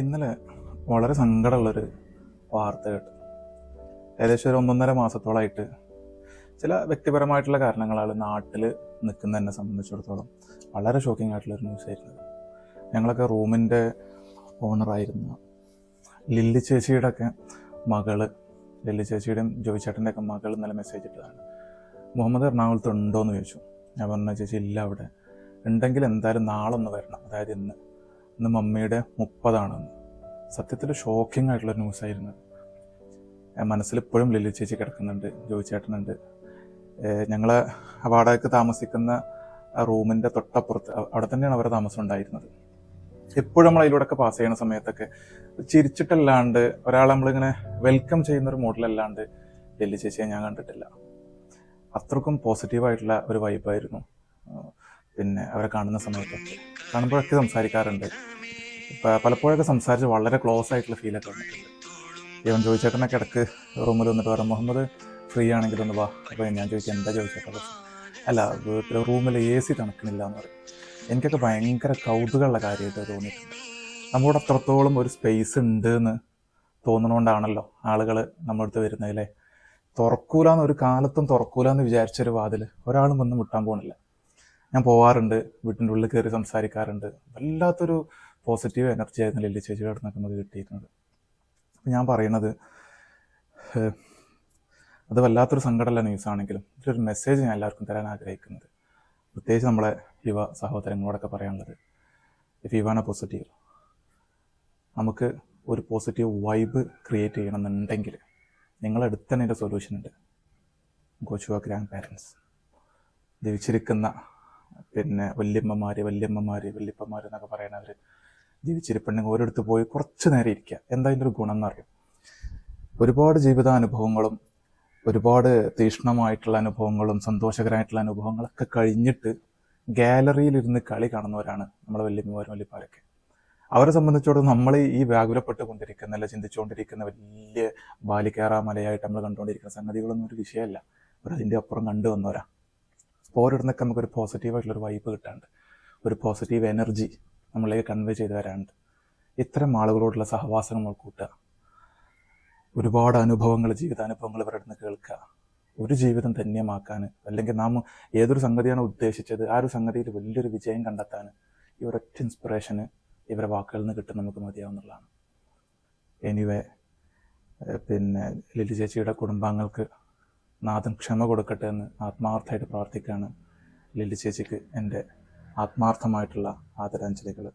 ഇന്നലെ വളരെ സങ്കടമുള്ളൊരു വാർത്ത കേട്ടു. ഏകദേശം ഒരു 1.5 മാസത്തോളമായിട്ട് ചില വ്യക്തിപരമായിട്ടുള്ള കാരണങ്ങളാൽ നാട്ടിൽ നിൽക്കുന്നതിനെ സംബന്ധിച്ചിടത്തോളം വളരെ ഷോക്കിംഗ് ആയിട്ടുള്ളൊരു ന്യൂസ് ആയിരുന്നു. ഞങ്ങളൊക്കെ റൂമിൻ്റെ ഓണറായിരുന്ന ലില്ലി ചേച്ചിയുടെ ഒക്കെ മകള്, ലില്ലി ചേച്ചിയുടെയും ജോയി ചേട്ടൻ്റെ ഒക്കെ മകൾ ഇന്നലെ മെസ്സേജ് ഇട്ടതാണ്. മുഹമ്മദ് എറണാകുളത്ത് ഉണ്ടോ എന്ന് ചോദിച്ചു. ഞാൻ പറഞ്ഞ ചേച്ചി ഇല്ല, അവിടെ ഉണ്ടെങ്കിൽ എന്തായാലും നാളെ ഒന്ന് വരണം, അതായത് ഇന്ന് മമ്മിയുടെ 30 സത്യത്തിൽ ഷോക്കിംഗ് ആയിട്ടുള്ള ന്യൂസായിരുന്നു. മനസ്സിൽ ഇപ്പോഴും ലില്ലി ചേച്ചി കിടക്കുന്നുണ്ട്, ജോയി ചേട്ടനുണ്ട്. ഞങ്ങൾ വാടകയ്ക്ക് താമസിക്കുന്ന റൂമിൻ്റെ തൊട്ടപ്പുറത്ത് അവിടെ തന്നെയാണ് അവരുടെ താമസം ഉണ്ടായിരുന്നത്. എപ്പോഴും നമ്മൾ അതിലൂടെയൊക്കെ പാസ് ചെയ്യുന്ന സമയത്തൊക്കെ ചിരിച്ചിട്ടല്ലാണ്ട് ഒരാളെ നമ്മളിങ്ങനെ വെൽക്കം ചെയ്യുന്നൊരു മോഡലല്ലാണ്ട് ലില്ലി ചേച്ചിയെ ഞാൻ കണ്ടിട്ടില്ല. അത്രക്കും പോസിറ്റീവായിട്ടുള്ള ഒരു വൈബായിരുന്നു. പിന്നെ അവരെ കാണുന്ന സമയത്തൊക്കെ കാണുമ്പോഴൊക്കെ സംസാരിക്കാറുണ്ട്. പലപ്പോഴൊക്കെ സംസാരിച്ച് വളരെ ക്ലോസ് ആയിട്ടുള്ള ഫീലൊക്കെ വന്നിട്ടുണ്ട്. ഇവൻ ജോയി ചേട്ടനൊക്കെ ഇടയ്ക്ക് റൂമിൽ വന്നിട്ട് പറയാം, മുഹമ്മദ് ഫ്രീ ആണെങ്കിൽ ഒന്ന് വാ. അപ്പോൾ ഞാൻ ചോദിക്കാം എന്താ ചോദിച്ചേട്ടാ? അല്ല, വീട്ടിൽ റൂമിൽ AC തണുക്കണില്ല എന്ന് പറയും. എനിക്കൊക്കെ ഭയങ്കര കൗതുകമുള്ള കാര്യമായിട്ട് തോന്നിയിട്ടുണ്ട്. നമ്മളോട് അത്രത്തോളം ഒരു സ്പേസ് ഉണ്ട് എന്ന് തോന്നുന്നതുകൊണ്ടാണല്ലോ ആളുകൾ നമ്മുടെ അടുത്ത് വരുന്നതിലെ. തുറക്കൂലെന്ന് ഒരു കാലത്തും തുറക്കൂലെന്ന് വിചാരിച്ചൊരു വാതിൽ ഒരാളും വന്ന് മുട്ടാൻ പോകണില്ല. ഞാൻ പോവാറുണ്ട്, വീട്ടിൻ്റെ ഉള്ളിൽ കയറി സംസാരിക്കാറുണ്ട്. വല്ലാത്തൊരു പോസിറ്റീവ് എനർജി ആയിരുന്നു ലില്ലി ചേച്ചിയുടെ അടുത്ത് നമുക്ക് കിട്ടിയിരുന്നത്. അപ്പം ഞാൻ പറയണത്, അത് വല്ലാത്തൊരു സങ്കടമുള്ള ന്യൂസാണെങ്കിലും ഇതിലൊരു മെസ്സേജ് ഞാൻ എല്ലാവർക്കും തരാൻ ആഗ്രഹിക്കുന്നത്, പ്രത്യേകിച്ച് നമ്മളെ യുവ സഹോദരങ്ങളോടൊക്കെ പറയാനുള്ളത്, if you want A positive, നമുക്ക് ഒരു പോസിറ്റീവ് വൈബ് ക്രിയേറ്റ് ചെയ്യണമെന്നുണ്ടെങ്കിൽ നിങ്ങളെടുത്ത് തന്നെ ഇതിൻ്റെ സൊല്യൂഷൻ ഉണ്ട്. Go to your grandparents. ജീവിച്ചിരിക്കുന്ന പിന്നെ വല്യമ്മമാർ വല്യപ്പന്മാർ എന്നൊക്കെ പറയണവർ ജീവിച്ചിരിപ്പുണ്ടെങ്കിൽ ഓരോരുത്ത് പോയി കുറച്ച് നേരം ഇരിക്കുക. എന്താ അതിൻ്റെ ഒരു ഗുണം എന്നറിയും? ഒരുപാട് ജീവിതാനുഭവങ്ങളും ഒരുപാട് തീക്ഷ്ണമായിട്ടുള്ള അനുഭവങ്ങളും സന്തോഷകരമായിട്ടുള്ള അനുഭവങ്ങളൊക്കെ കഴിഞ്ഞിട്ട് ഗാലറിയിലിരുന്ന് കളി കാണുന്നവരാണ് നമ്മളെ വല്യമ്മമാരും വല്യപ്പാരൊക്കെ. അവരെ സംബന്ധിച്ചോളം നമ്മൾ ഈ വ്യാകുലപ്പെട്ട് കൊണ്ടിരിക്കുന്ന, അല്ല ചിന്തിച്ചുകൊണ്ടിരിക്കുന്ന വലിയ ബാലിക്കേറ മലയായിട്ട് നമ്മൾ കണ്ടുകൊണ്ടിരിക്കുന്ന സംഗതികളൊന്നും ഒരു വിഷയമല്ല. അവരതിൻ്റെ അപ്പുറം കണ്ടു വന്നവരാ. അപ്പോൾ ഓരോരുന്നൊക്കെ നമുക്കൊരു പോസിറ്റീവായിട്ടുള്ളൊരു വൈബ് കിട്ടാണ്ട്, ഒരു പോസിറ്റീവ് എനർജി നമ്മളിലേക്ക് കൺവേ ചെയ്ത് വരാണ്ട് ഇത്തരം ആളുകളോടുള്ള സഹവാസം നമ്മൾ കൂട്ടുക. ഒരുപാട് അനുഭവങ്ങൾ, ജീവിതാനുഭവങ്ങൾ ഇവരുടെ നിന്ന് കേൾക്കുക. ഒരു ജീവിതം ധന്യമാക്കാൻ, അല്ലെങ്കിൽ നാം ഏതൊരു സംഗതിയാണ് ഉദ്ദേശിച്ചത് ആ ഒരു സംഗതിയിൽ വലിയൊരു വിജയം കണ്ടെത്താൻ ഈ ഒരൊറ്റ ഇൻസ്പിറേഷന് ഇവരുടെ വാക്കുകളിൽ നിന്ന് കിട്ടും നമുക്ക് മതിയാവുന്നതാണ്. എനിവേ, പിന്നെ ലില്ലി ചേച്ചിയുടെ കുടുംബാംഗങ്ങൾക്ക് നാഥൻ ക്ഷമ കൊടുക്കട്ടെ എന്ന് ആത്മാർത്ഥമായിട്ട് പ്രാർത്ഥിക്കുകയാണ്. ലില്ലി ചേച്ചിക്ക് എൻ്റെ ആത്മാർത്ഥമായിട്ടുള്ള ആദരാഞ്ജലികൾ.